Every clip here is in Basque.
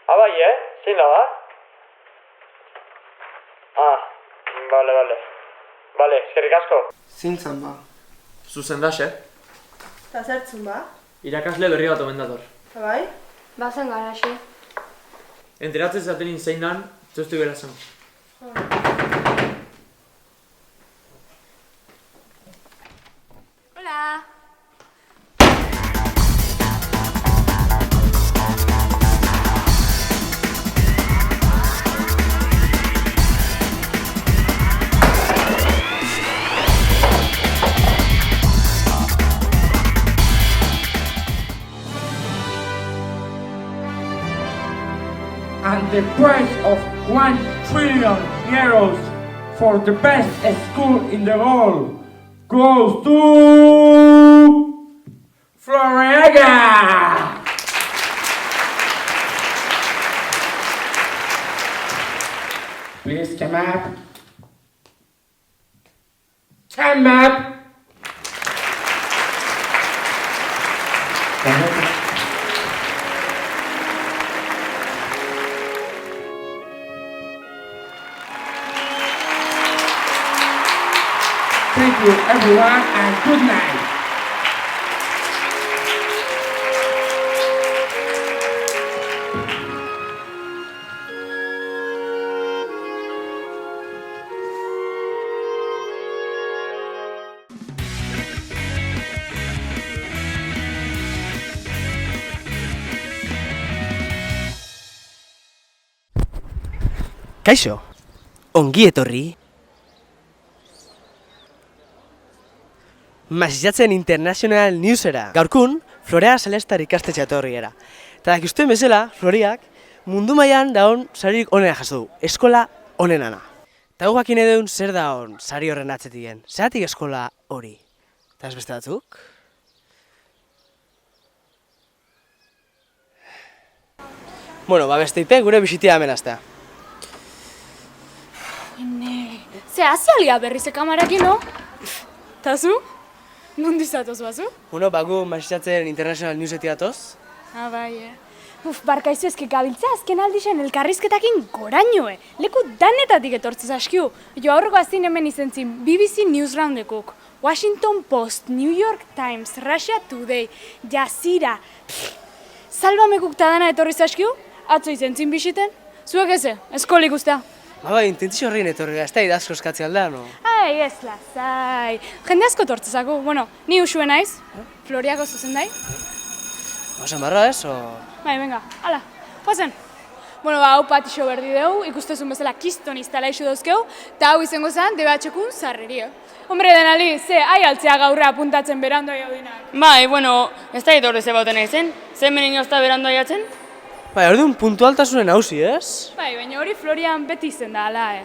Bai, zein da ba? Bale. Bale, eskerrik asko. Zintzan ba. Zuzen da, Ta zertzun ba? Irakasle berri bat omen dator. Bai? Bazen garaxe. Enteratzen zatenin zein dan, txostu bera zen. Hola! And the prize of 1 trillion euros for the best school in the world goes to Floreaga! Please come up. Come up. Thank you everyone and good night. Kaixo, ongi etorri. Masizatzen International Newsera. Gaurkun, Florea Celestar ikastetxe etorriera. Eta dakiztuen bezala, Floriak mundu mailan daun saririk onena jaso du. Eskola onenana. Eta guakin edeun zer daun sari horren atzetien. Zeratik eskola hori? Eta ez beste batzuk? Bueno, beste ipe gure bisitia hemen aztea. Ze azialia berriz ekamarekin, no? Ta zu? Nondi zatoz bazu? Bueno, bagu Masizatzen International Newsetik datoz. Bai, barkaizu ezke gabiltza azken aldixen elkarrizketakin goraino, Leku danetatik etortzez askiu. Jo aurreko azin hemen izentzin BBC Newsroundekuk, Washington Post, New York Times, Russia Today, Jazeera. Salbamekuk ta dana etorriz askiu, atzo izentzin bisiten. Zuek eze, eskolik ustea. Bai, intentzio horrein etorri, ez da idazko eskatzi alda, no? Ai, ez lazai. Jende asko tortzezaku. Bueno, ni usue naiz. Floriako zuzendai. Ozen barra ez, o...? Bai, venga, hala, guazen. Bueno, hau patixo berdi dugu, ikustezun bezala kiston instalaixo dauzkeu, eta hau izango zen DBH-kun zarreri, Hombre, denali, ai altzea gaurra apuntatzen berandoa jau dinak. Bai, bueno, ez da etorri ze bauten eizen, zen menin ozta berandoa jatzen? Bai, orduan puntualtasunen hausi, ez? Bai, baina hori Florian beti izen da, ala,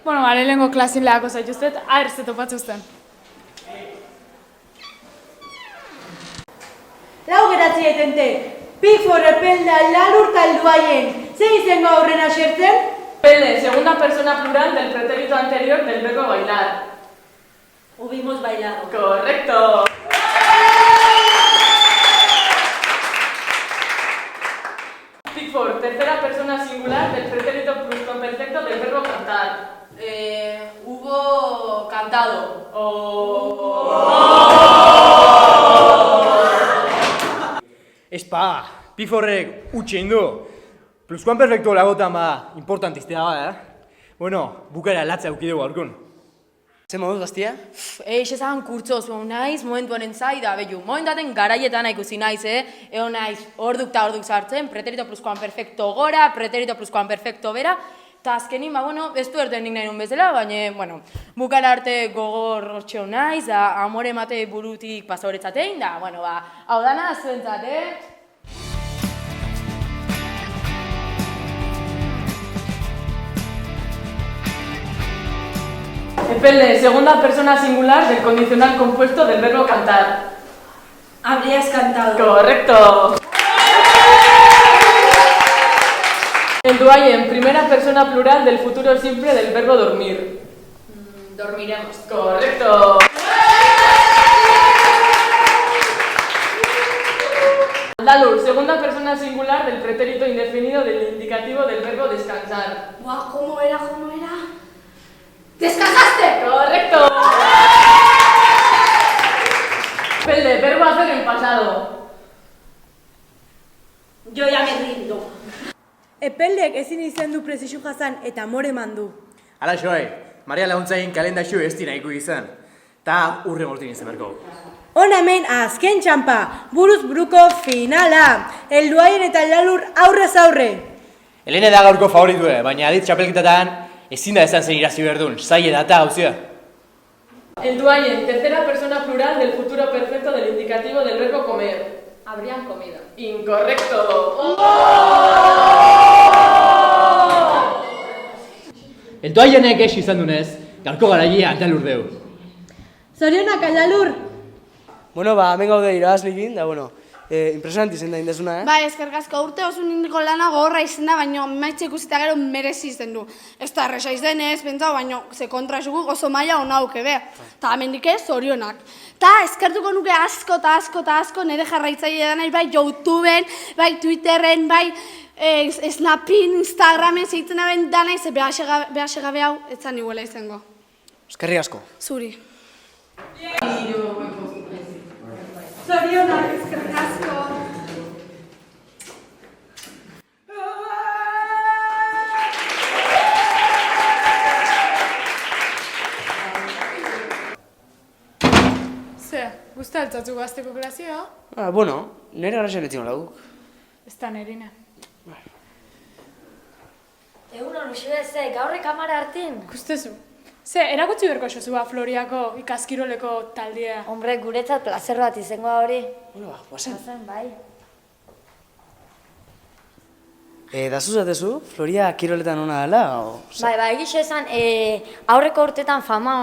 Bueno, lehengo klasin lehako zaituztet, aherze topatzuzten. Lau geratzi etente. Pifor epelda lalur talduaien. Zein izango aurrena xertzen? Pele, segunda persona plural del pretérito anterior del verbo bailar. Hubimos bailado. Correcto. Pickford, tercera persona singular del pretérito pluscuamperfecto del verbo cantar. Hubo cantado. Espa, Piforrek utxein du. Pluskuamperfektu lagotan ba, importantiztea ba, Bueno, bukara latza eukidegu aurkun. Zer moduz, gaztia? Esan kurtzoz, naiz, momentuan entzai da, behu, momentaten garaietan ikusi naiz, Eo naiz, orduk ta orduk sartzen, preterito pluskuamperfekto gora, preterito pluskuamperfekto bera, eta azkenin, ez du erten nik nahi nun bezala, baina, bukara arte gogor hortxeo naiz, da, amore mate burutik pasahoretzatein, da, hau dana, zuentzat, Epelde, segunda persona singular del condicional compuesto del verbo cantar. Habrías cantado. Correcto. Enduayen, primera persona plural del futuro simple del verbo dormir. Dormiremos. Correcto. Aldalur, segunda persona singular del pretérito indefinido del indicativo del verbo descansar. Buah, ¿cómo era? ¡Descansaste! ¡Correcto! Pelde, verbo hacer en pasado. Yo ya me rindo. Epeldek ezin izan du presizu jazan eta more mandu. Hala joai, Maria laguntzain kalendaxu ez nahiko izan. Ta urre mortin izan berko. Hona hemen azken txampa, buruz buruko finala. Helduaien eta Lalur aurrez aurre. Helene da gaurko favoritue, baina adit txapelketatan ezin da esan zen irazi berdun, zaila data gauzia. Elduaien, tercera persona plural del futuro perfecto del indicativo del verbo comer. Habrían comido. Incorrecto. Elduaienek eixi izan dunez, gaurko garaia Aldalur deu. Zorionak Lalur. Bueno, hemen gaude irabazlikin, da, impresionanti zen da indezuna, Bai, eskergazko urte oso nindiko lana gogorra izen da, baina maitxe ikusita gero merezi izen du. Ez da erresa izenez, pentsau, baina ze kontra esuguk oso maila hona auke, be. Ta hemendik ez, zorionak. Ta eskertuko nuke asko nire jarraitzaile denai, bai YouTubeen, bai Twitterren, bai Snapin, Instagramen, zeitzen aben danai, ze behasagabe hau, etzan iguela izango. Eskerri asko. Zuri. Zorionak eskergazko. Ze, guzta altzatzu gazteko klazioa? Nire garrasen etzien laguk. Ez da nerine. Egunon, usibez, gaurre kamara hartin? Kustezu. Ze, erakutsi berko xozua Floriako ikaskiroleko taldea. Hombre, guretzat plazer bat izango hori. Guazen. Bai. Dazu zatezu, Floria kiroletan ona dela, o? Bai, egixe esan, aurreko urtetan fama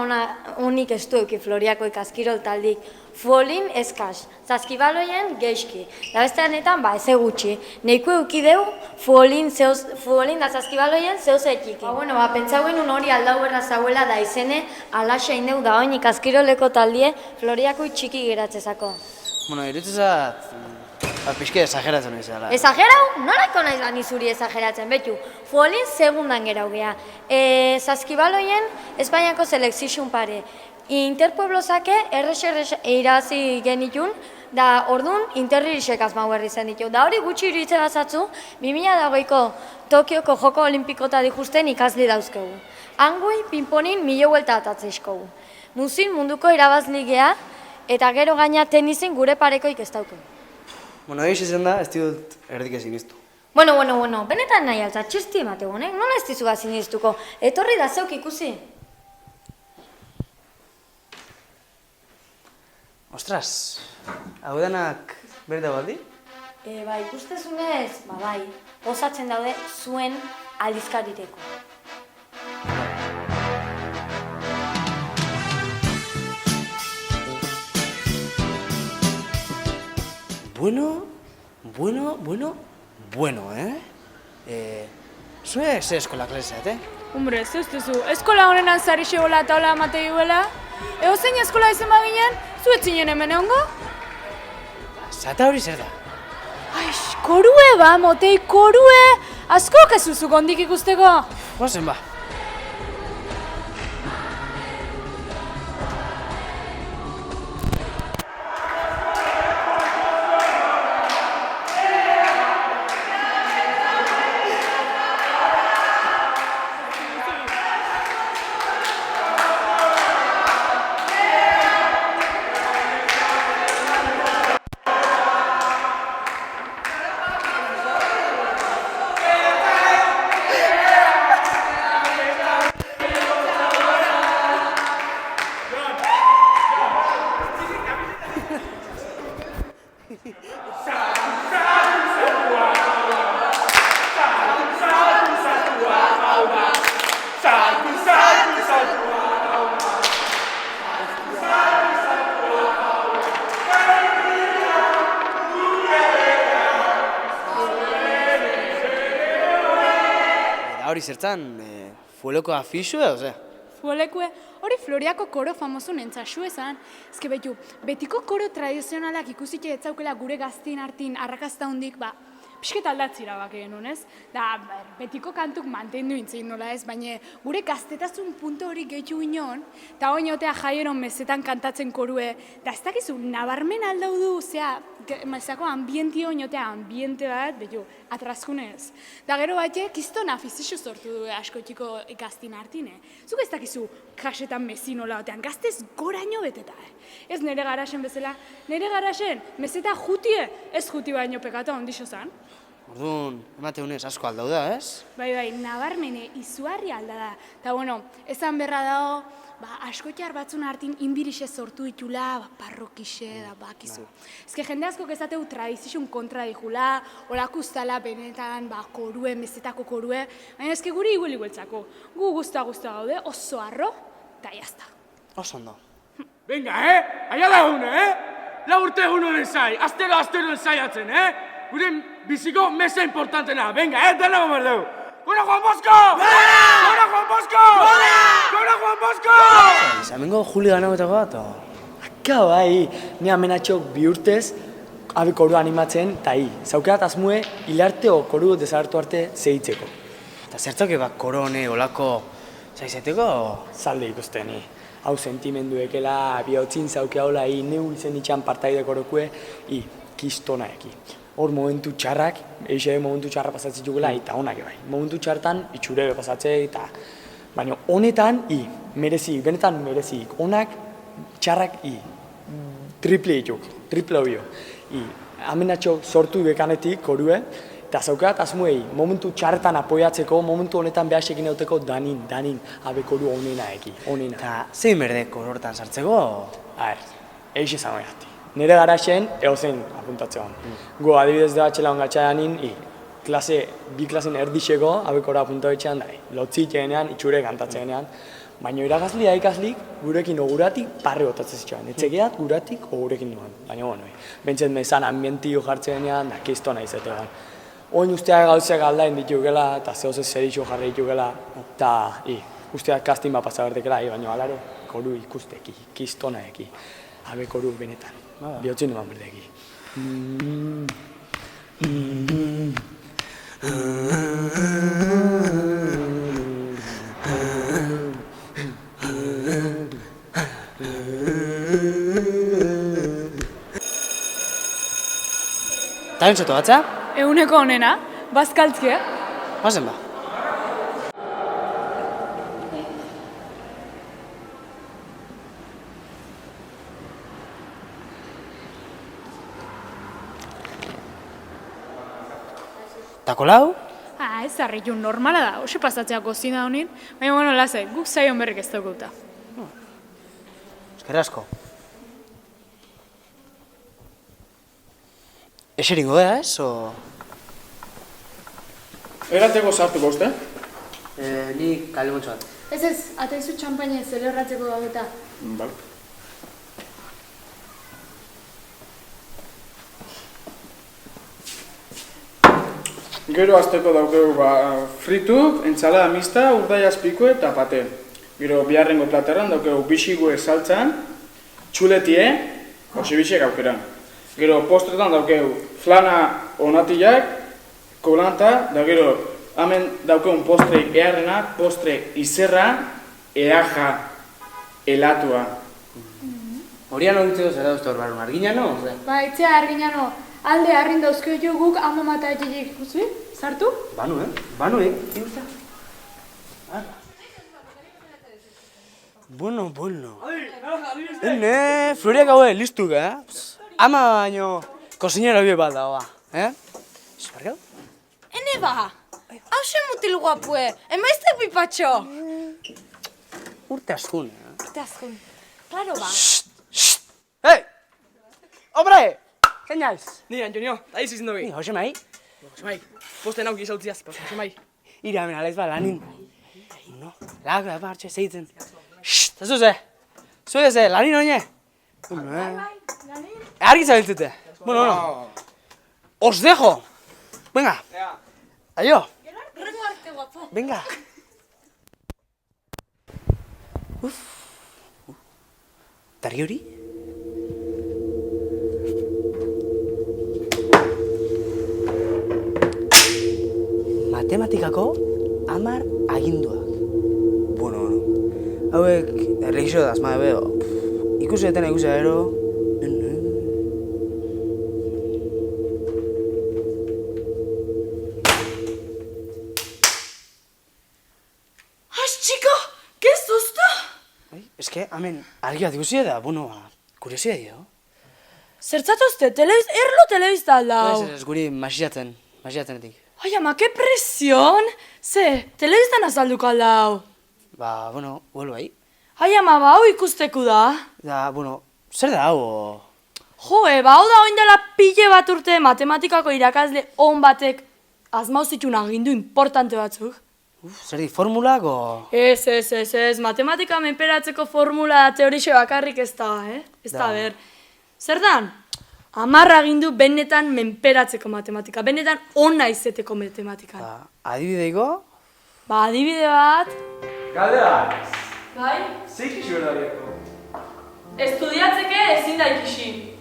honik ez du eki Floriako ikaskirol taldik. Fuolin eskas, zazkibaloien geixki. Da beste honetan, ez gutxi. Neiko eukideu fuolin da zazkibaloien zeuz ekiki. Pentsauen hori aldau berra zauela da izene, alaxa indeu da oin ikaskiroleko taldie Floriako txiki geratzezako. Irutzezat, pixke esageratzen nahi zela. Esagerau? Norako naiz gani zuri esageratzen, betu. Fuolin segundan gerau geha. Zazkibaloien Espainiako selekzizun pare. Interpueblosake errex irazi genitun, da ordun interririsek azmau berri zen ditu. Da hori gutxi iruditzen bazatzu, 2008ko Tokioko Joko Olimpikota dijusten ikasli dauzkegu. Angui pinponin 1000 huelta atatzeizkogu. Muzin munduko irabazligea eta gero gaina tenizin gure parekoik ez dauke. Egiz izan da, ez dut erdik ezin iztu. Bueno, benetan nahi altza, txisti emate honek, nola ez dizu gazin iztuko? Etorri da zeuk ikusi. Ostras, hau denak berde baldi? Ikustezunez, bai, osatzen daude zuen aldizkariteko. Bueno, Zue ze eskola klaseat, Hombre, ez duzu, eskola honenan zari xegola eta hola amatei duela? Ego zein eskola izan baginen, zu etzinen hemen egongo? Zata hori zer da? Aix, korue ba, motei, korue! Asko kezuzu gondik ikusteko? Guazen ba. Hori zertan, fueloko afixu edo, ze? Fuolekue, hori Floriako koro famoso nentzaxu esan. Ezke betu, betiko koro tradizionalak ikusite etzaukela gure gaztien artin arrakazta hundik, pixket aldatzira bakeen honez. Da, betiko kantuk mantendu intzein nola ez, baina gure gaztetasun punto hori gehitu inon, eta oinotea jaieron mesetan kantatzen korue, da ez dakizu, nabarmen aldau du, mazako ambienti oinotea, ambiente bat, betu, atraskunez. Da gero bate, kiston afizixo sortu du askotiko gaztin artine. Zuk ez dakizu, kasetan mezin nola otean, gaztez goraino beteta. Ez nire garaxen bezala, nire garaxen, meseta jutie, ez juti baino pekata ondixo zan. Orduan, emate honez asko aldau da, ez? Bai, nabarmene, izuarri alda da. Eta, bueno, esan berra dago, askotiar batzun hartin inbirixe sortu ditula, parrokixe, da, bakizu. Ezke jende asko ezateu tradizizun kontra dijula, olako ustala benetan, korue, mesetako korue, baina ezke guri igueltzako. Gu guzta gaude, oso arro, eta jazta. Oso ondo. Venga, aia da hune, La urte egun honen zai, astero ensaiatzen, Gure biziko mesa importantena, venga, dena bomar dugu. Gora Juan Bosco! Gora Juan Bosco! Gora Juan Bosco! Zamengo Juli ganabetako bat, Aka bai, ni amenatxok bi urtez, abe koru animatzen, eta zaukeat azmue hilarte o koru desartu arte zehitzeko. Eta zertzoke koro hone olako zaizeteko? Zalde ikusten, hau sentimendu ekela, bihotzin zauke haula, neu izen itxan partaide korokue, kistona eki. Hor momentu txarrak, momentu txarra pasatzen jugula, eta honak bai. Momentu txartan, itxure pasatzen, eta baina honetan, merezik, benetan merezik. Honak, txarrak, triple dituk, triple obio. Amenatxo sortu bekanetik, korue, eta zaukat, azmuei, momentu txarretan apoiatzeko, momentu honetan behasekin euteko danin, abe koru honena eki, honena. Eta zein berde koro hortan sartzeko? Eixe zanoi hati. Nire garaxen, egozen apuntatzean. Go adibidez da batxela ongatxayanin, bi klasen erdixeko, abekora apuntatzean, lotzit egenean, itxure kantatzean. Baina iragazli da ikaslik, gurekin oguratik parre botatzen zituen. Etxegeat guratik ogurekin nuen. Baina, bueno, bentsat mezan ambientio jartzean, da kistona izatean. Oin usteak gauzak aldain ditukela, eta zehose zedixo jarri ditukela, eta usteak kastin bat pasabertekela, baina alare, koru ikusteki, kistona eki. Abe koru benetan. Bihotzin eman berdeki. Eta bentsatu batza? Eguneko honena, bazkaltzke. Bazen ba. Tako lau? Ez harritu normala da, hoxe pasatzea gozina honin, baina bueno, lasai, guk zaion berrik ez daukuta. Eskerra asko. Eseringo da, ez, o? Erateko sartuko uste? Ni kale montxo bat. Ez, ataizu txampaina zelebratzeko gaudeta. Bale. Gero azteko daukegu fritu, entsalada mista, urdai azpikue eta pate. Gero biharrengo platerran daukegu bixigue saltzan, txuletie, osibixek aukera. Gero postretan daukegu flana onatiak, kolanta, da gero hemen daukegu postre eharrena, postre izerra, eaja, elatua. Horian horitzeko zera duzte hor barun, argina no? Ba, itzea argina no. Alde harrin dauzko guk ama mata egitzik, guzti? Sartu? Banu, Banu, Igusta? Bueno. Floriak haue, listuk, Ama baino, kozinera bie bat dagoa, Espargau? Ene ba, hause mutil guapue, emaiztek pipatxo. Urte askun, Urte askun, klaro ba. Hey! Hombre! Zein naiz? Ni, Antonio, da izi zindu Ni, Jose Mai. Jose Mai, poste nauk izautziaz, Jose Mai. Ira, hemen alaiz ba, lanin. No, lago, hartxe, zeitzen. Shhh, ez duze. Zue ze, lanin oine. Argi zabiltzute. Bueno. Os dejo. Venga. Aio. Rengo arte guapo. Venga. Targi hori? Matematikako 10 aginduak. Bueno. Hauek erregizio da, azma edo. Ikusi etena ikusi gero. Chico, qué susto! Eske, hemen argi bat ikusi da, bueno, kuriosia dio. Zertzatozte, erlo telebizta aldau. Ez, guri masiatenetik. Ai, ama, que presión! Ze, telebiztan azalduko aldau. Ba, bueno, huelu bai. Ai, ama, ba, hau ikusteku da. Da, bueno, zer da hau? Joe, ba, hau da oin dela pile bat urte matematikako irakasle on batek azmau zitun agindu importante batzuk. Zer di, formulak o? Ez, matematika menperatzeko formula teorixe bakarrik ez da, Ez da, ber. Zer dan? 10 agindu benetan menperatzeko matematika, benetan ona izeteko matematika. Adibideiko? Ba, adibide bat. Galdera! Bai? Zer ikisi berdariako? Estudiatzeke ezin da ikisi.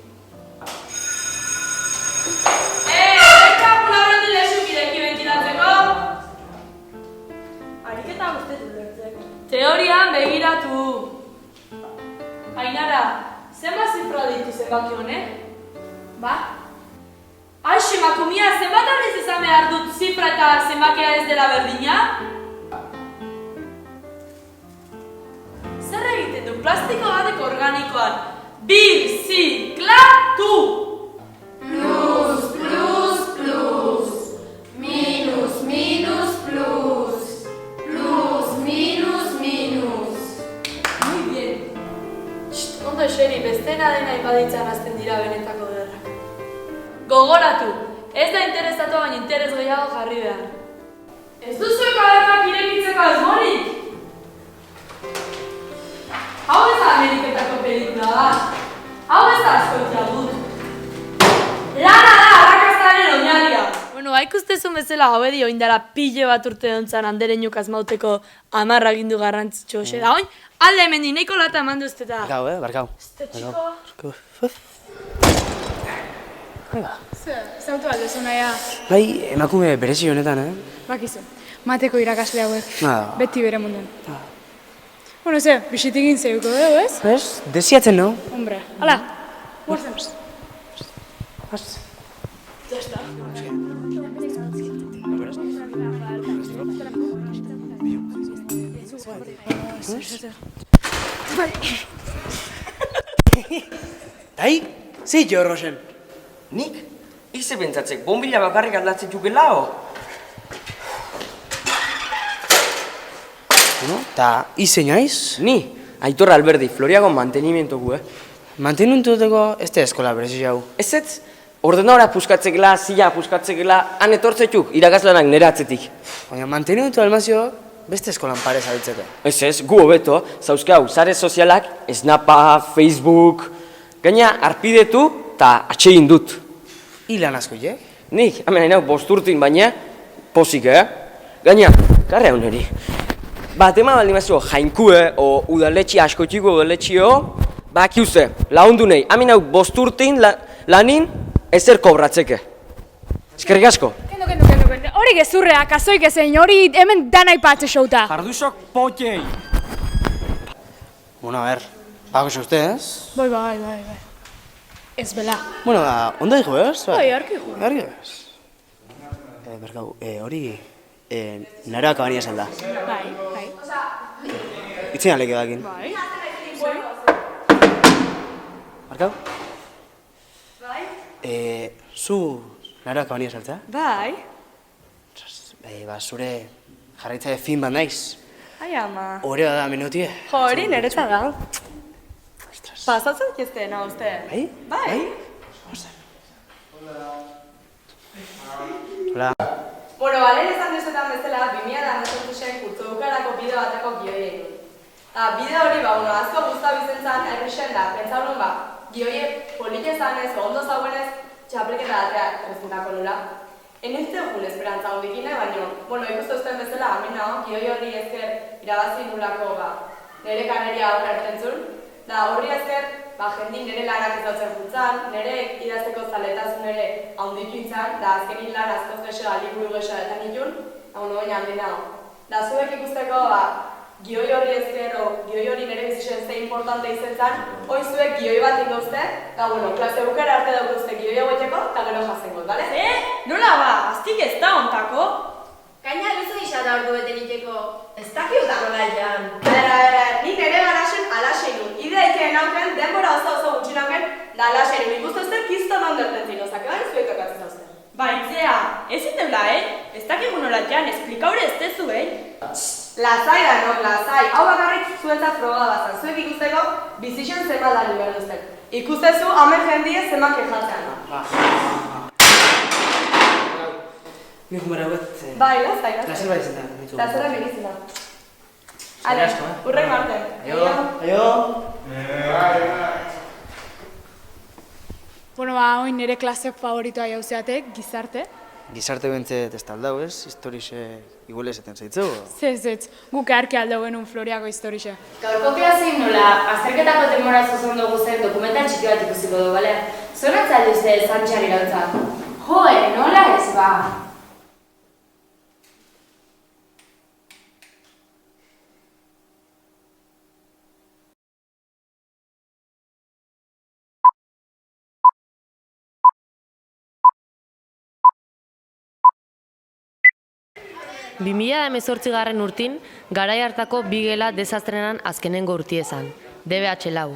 Eta pularrotik lehesuk ireki bentilatzeko. Ariketa guztetu lertzeko. Teorian begiratu. Ainara, zenbat zifra ditu zenbaki honek? Ba? Aixe, makumia, zenbat aldiz izan behar dut zifra eta zenbakia ez dela berdina? Zer egiten du plastiko batek organikoan? Birziklatu! Plus, plus, plus. Minus, minus, plus. Plus, minus, minus. Muy bien. Ondo eseri, bestena dena ipaditzan azten dira benetako derrak. Gogoratu, ez da interesatu baina interes gehiago jarri behar. Ez duzu ekaderrak irekitzeko asmorik? Hau ez da Ameriketako pelikula bat. Hau ez da askoitea dut. Lana da, arrakastaren oinarria. Bueno, ikustezun bezala hau edi oindala pile bat urte dontzan andereinuk azmauteko 10 agindu garrantzitsu hoxe da oin. Alde hemen dineiko lata eman duzteta. Barkau, barkau. Este txiko. Zautu aldezu naia. Bai, emakume berezi honetan, Bakizu, mateko irakasle hauek. Beti bere munduan. Bueno, ze, bisitik egin zeuko dugu, ez? Ez, desiatzen no? Hombre, hala, guarzen. Ya está. Bai, zi jo, Rosen? Nik? Ize bentsatzek, bombila bakarrik aldatzen jukelao. Ta, ize naiz? Ni, Aitor Alberdi, Floriago mantenimentoku, Mantenimentuteko ez da eskola berezi jau. Ez, ordenadora puskatzekela, zila puskatzekela, han etortzetuk, irakaslanak nire atzetik. Baina mantenimentu almazio beste eskolan pare zabitzeko. Ez, gu hobeto, zauzkau, sare sozialak, Snapa, Facebook, gaina arpidetu eta atsegin dut. Ilan asko, je? Nik, hemen hainau bosturtin baina, pozik, Gaina, karre hau niri. Bat ema baldin mazio jainkue, o udaletxi askotiko udaletxio, bakiuze, laundu nahi, hemen hau bosturtin lanin ezer kobratzeke. Eskerrik asko. Kendo. Hori gezurreak, azoik ezein, hori hemen dana ipatze xouta. Jardusok potei. Bueno, a ver, pago zeuzte, ez? Bai. Ez bela. Bueno, ondo dijo, ez? Bai, arki jo. Arki ez? Berkau, hori, naroa kabania esan da. Bai. Itzen aleke dakin. Bai. Barkau? Bai? Zu naroa kabania saltzea? Bai. Zure jarraitzaile fin bat naiz. Ai, ama. Hore da minutie. Jo, hori niretzat da. Pasatzen keztena, uste. Bai? Hola. Bueno, balen esan duzetan bezala, 2018 kurtzu eukarako bideo batako gioie egin. Bideo hori, asko guztabi zentzan errexen da, pentsaunun gioie polike zanez, ondo zauenez, txapelketa datea errezentako nula. Enizte dugun esperantza hundikine, baina, ikuste uzten bezala, amina, gioi horri ezker irabazi nulako, nire kaneria aurra ertentzun, da horri esker, jendik nire lanak izautzen juntzan, nire idazteko zaletasun ere haunditu intzan, da azkenin lan azkoz gexo, liburu gexo eta nitun, hau noen handina. Da zuek ikusteko, gioi horri esker, gioi hori nire bizisen ze importante izan zan, hoi zuek gioi bat induzte, eta klase bukera arte daukuzte gioi haueteko, eta gero jazengo, bale? Nola ba, aztik ez da ontako? Gaina luzu isa da ordu bete niteko. Ez dakio da nola jan. Nik nire garaxen alaxe nun. Idea ikeen nauken, denbora oso gutxi nauken, da alaxe nun. Ikustu ezte, kizto manderten zinozak, eban zuek akatzen zauzten. Baitzea, ez iteula, Ez dakigu nola jan, esplikaure ez tezu, Lazai da, no, lazai. Hau bakarrik zuentzat froga bazan. Zuek ikusteko, bizixen zema da libera duzten. Ikustezu, hamen jendie zema kexatzean da. Nik humera huet... Bai, lazai. Lazer bai izan da. Lazera minizina. Ale, urren marte. Aio! Bueno, hoy nire klase favoritoa jauzeatek, gizarte. Gizarte bentzet ez taldau, ez? Historixe igual esaten zaitzu? Zez, guk eharki aldau genuen Floriako historixe. Gaurko klasein nola, azterketako temora zuzon dugu zen dokumental txiki bat ikusiko du, bale? Zoratza alduzte Santxar irautza? Joe, nola ez ba? garren urtin, garai hartako bi gela desastrenan azkenengo urtiezan, DBH lau.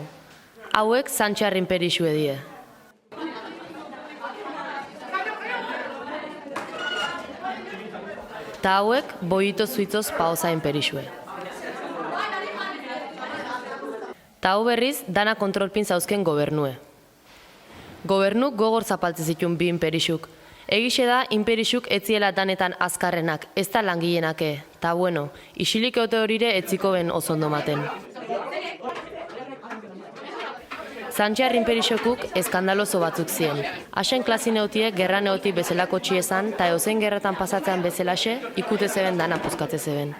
Hauek Santxar imperixu edie. Ta hauek Boito Zuitzoz Paoza imperixue. Ta hau berriz dana kontrolpin zauzken gobernue. Gobernuk gogor zapaltze zituen bi imperixuk. Egixe da, imperixuk etziela danetan azkarrenak, ez da langilenake. Ta bueno, isilik eote horire etziko ben oso ondo maten. Santxar imperixokuk eskandalozo batzuk ziren. Hasen klasi neotiek gerra neoti bezalako txiezan, ta eusen gerratan pasatzean bezalaxe, ikute zeben dana puzkatze zeben.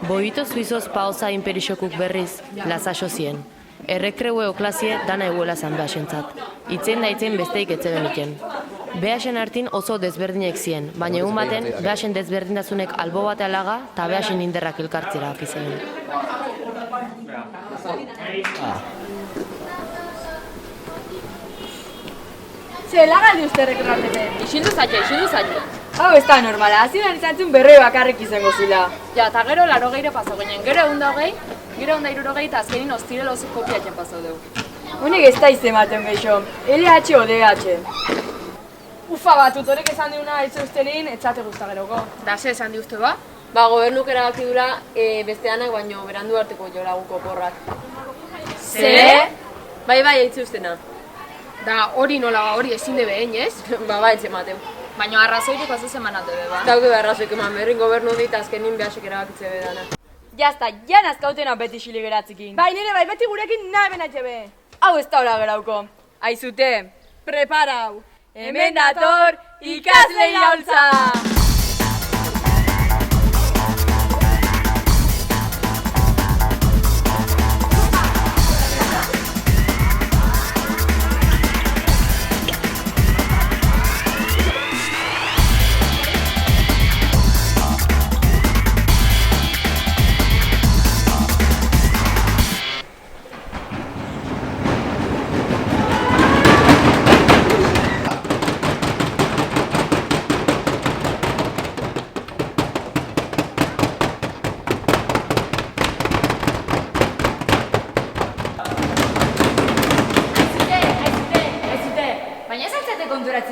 Boito Zuizoz Paoza imperixokuk berriz, lasaxo zien. Errekreue oklasie dana eguela zan behasentzat. Itzen da itzen besteik etzeben iken. Behasen hartin oso desberdinek zien, baina egun baten behasen desberdintasunek albo bate alaga eta behasen inderrak elkartzera apizeen. Zela galdi uste rekreatete? Isildu zaila. Hau ez da normala, hasieran izan zuen berroi bakarrik izango zila. Ja, eta gero 80 pasau ginen, gero 120, gero 160 eta azkenin ostirel oso kopiatzen pasau dugu. Honek ez da izematen gehiago, LH o DH. Ufa bat, tutorek esan diuna ez ustenin, etzate guzta geroko. Da, ze esan di uste ba? Ba, gobernuk erabaki dura besteanak baino berandu arteko joraguko porrak. Ze? Bai, eitzu ustena. Da, hori nola ba, hori ezin debe egin, ez? Ba, ez emateu. Baina arrazoirik oso zemanatu be, ba? Dauke arrazoik eman berrin gobernu dit azkenin behasek erabakitze bedana. Jazta, jan azkautena beti xili geratzikin. Bai, nire bai, beti gurekin nahi benatxe be. Hau ez da hola gerauko. Aizute, preparau. Hemen dator ikasle iraultza!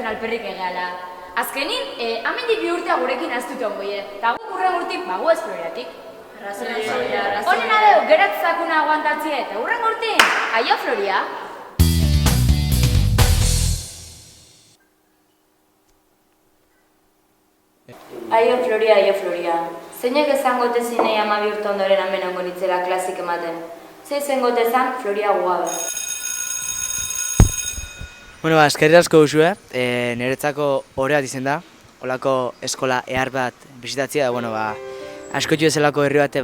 Alperrik egala. Azkenin, amendik bi urtea gurekin aztute ongoie. Eta guk urren urtik bago ez Floriatik. Honen adeu, geratzakuna aguantatzie eta urren urtin, aio Floria. Aio Floria. Zeinek ezangote zinei 12 urte ondoren hemen ongo nitzela klasik ematen. Zei zengote zan Floria guabe. Bueno, eskerrik asko duzue, niretzako oreat izen da. olako eskola ehar bat bizitatzea, bueno, askotxu bezalako herri bate,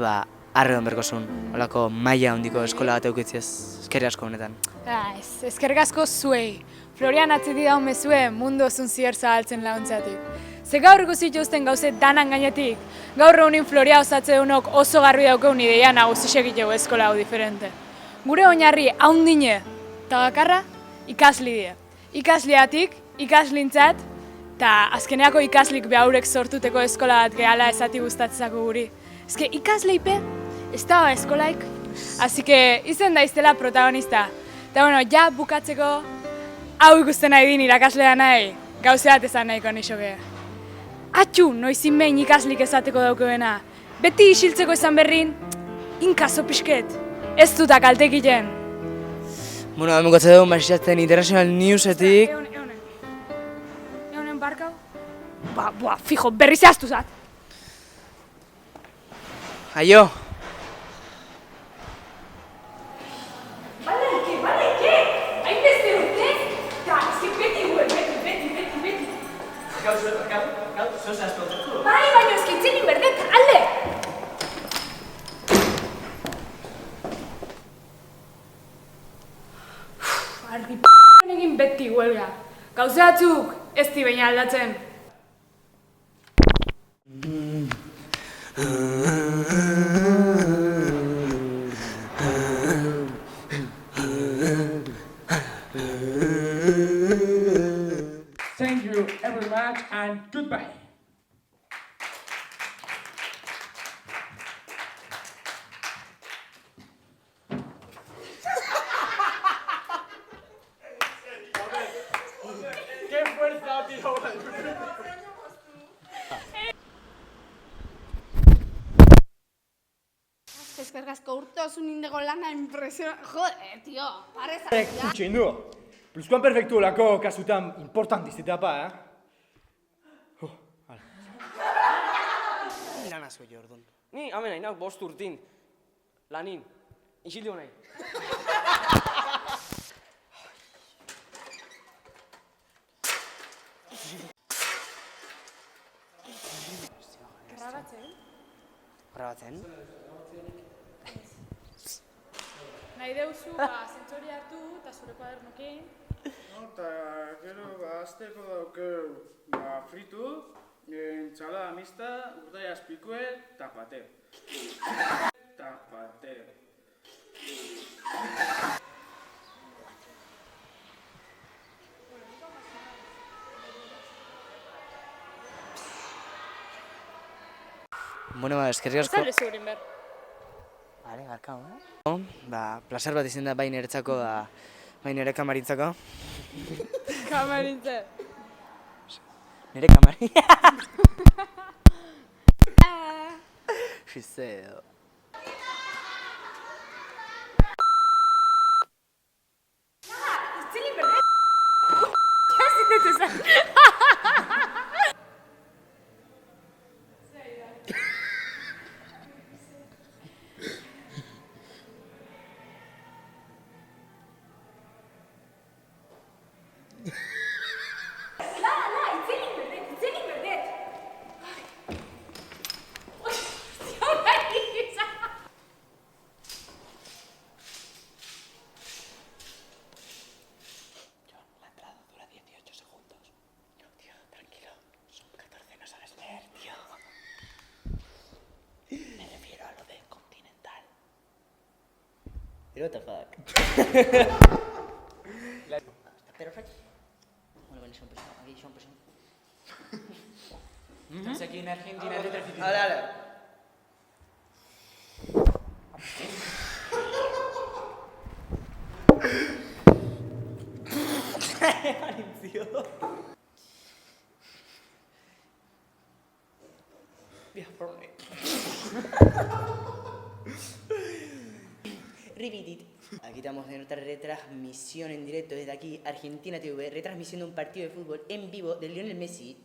arredon berkozun. Olako maila handiko eskola bat eukitziaz, eskerrik asko honetan. Eskerrik asko zuei. Florian atziti daun mezue mundu osun zier zahaltzen launtzatik. Ze gaur ikusi dituzten gauze danan gainetik, gaur egunin Floria osatze dunok oso garbi daukeun ideia nagusisek itegu eskola hau diferente. Gure oinarri haundine, eta bakarra, ikasli die. Ikasliatik, ikaslintzat, eta azkeneako ikaslik behaurek sortuteko eskola bat gehala esati gustatzeko guri. Ezke ikasleipe, ez da eskolaik. Así que izen daiztela protagonista. Eta bueno, ja bukatzeko hau ikusten nahi din irakaslea nahi, gauze bat esan nahiko nixoke. Atxu, noizin behin ikaslik esateko daukeena. Beti isiltzeko esan berrin, inkazo pixket, ez duta kaltek egiten. Bueno, hemen gotza dugu masizatzen International Newsetik. Eunen barkau? Fijo, berri zehaztu zat. Aio! Balaike! Hainbeste urte? Eta, ezki beti guen, beti. Gau, zehaztu. Bai, baina ezki itzenin berdet, alde! Argi egin beti huelga. Gauze batzuk ez di baina aldatzen. Thank you very much and goodbye. ¡Qué fuerza, tío! Eskerrik asko urte osun indego lana impresiona... Joder, tio, parez Kutxe indu, pluskuan perfektu olako kasutan importantiz etapa, Lan asko jo, orduan. Ni, hamen nahi, nauk 5 urtin. Lanin, isildu nahi. Grabatzen? Nahi deuzu, zentzori hartu eta zure kuadernokin. Eta gero azteko daukeu fritu, ensalada mixta, urdai azpikue, tapateo. Bueno, eskerrik asko. Zalde zurin ber. Bale, garkau, placer bat izan da bai niretzako, bai nire kamarintzako. Kamarintze. Nire kamarin. Xizeo. Zilin berde. Jazitetze zan. What the fuck? Perfect. Bueno, aquí son presión. Estamos aquí en Argentina, letra argentina. Dale. Repeat. Aquí estamos en otra retransmisión en directo desde aquí, Argentina TV, retransmisión de un partido de fútbol en vivo de Lionel Messi.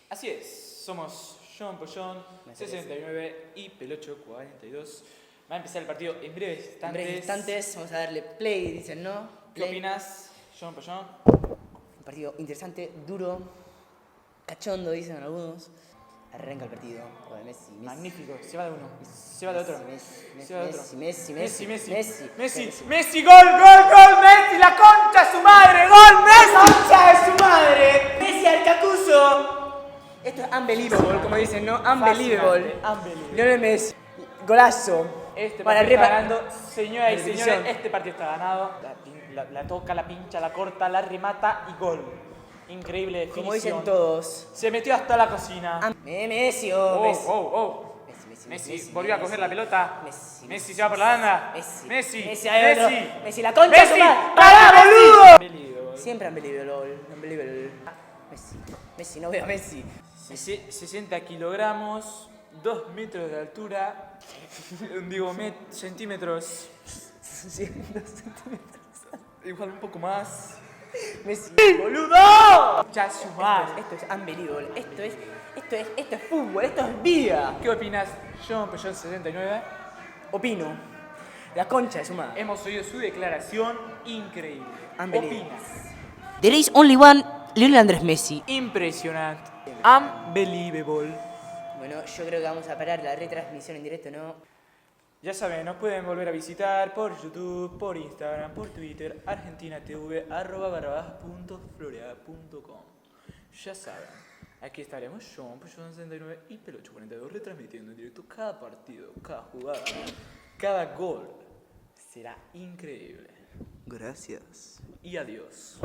Así es, somos John Pollón, 69 y Pelocho 42. Va a empezar el partido en breves instantes. En breves instantes, vamos a darle play, dicen, ¿no? ¿Qué opinas, John Pollón? Un partido interesante, duro. cachondo, dicen algunos. Arranca el partido. Joder, Messi. Magnífico, se va de uno, se va de otro. Se va de otro. Messi. ¡Gol, Messi! ¡La concha de su madre! ¡Gol, Messi! ¡La concha de su madre! Messi al Cacuso. Esto es unbelievable, como dicen, ¿no? Unbelievable. Lionel Messi. Golazo. Este Para partido está arriba. ganando, señoras y Bendición. señores, este partido está ganado. La toca, la pincha, la corta, la remata y gol. Increíble definición. Como dicen todos. Se metió hasta la cocina. Messi, Messi. Messi, Volvió a coger la pelota. Messi se va por la banda. Messi. Messi, la concha de su madre. ¡Pará, boludo! Siempre unbelievable. Messi, no veo a Messi. 60 kilogramos, 2 metros de altura, digo, centímetros. 2 centímetros. Igual un poco más. Messi. ¡Boludo! Ya su madre. Esto es unbelievable. Esto es fútbol, esto es vida. ¿Qué opinas, John Peugeot 69? Opino. La concha de su madre. Hemos oído su declaración increíble. Unbelievable. ¿Opinas? There is only one Lionel Andrés Messi. Impresionante. Unbelievable. Bueno, yo creo que vamos a parar la retransmisión en directo, ¿no? Ya saben, nos pueden volver a visitar por YouTube, por Instagram, por Twitter, argentinatv, @barrabás.floreada.com. Ya saben, aquí estaremos John Peugeot 69 y Pelocho 42 retransmitiendo en directo cada partido, cada jugada, cada gol. Será increíble. Gracias. Y adiós.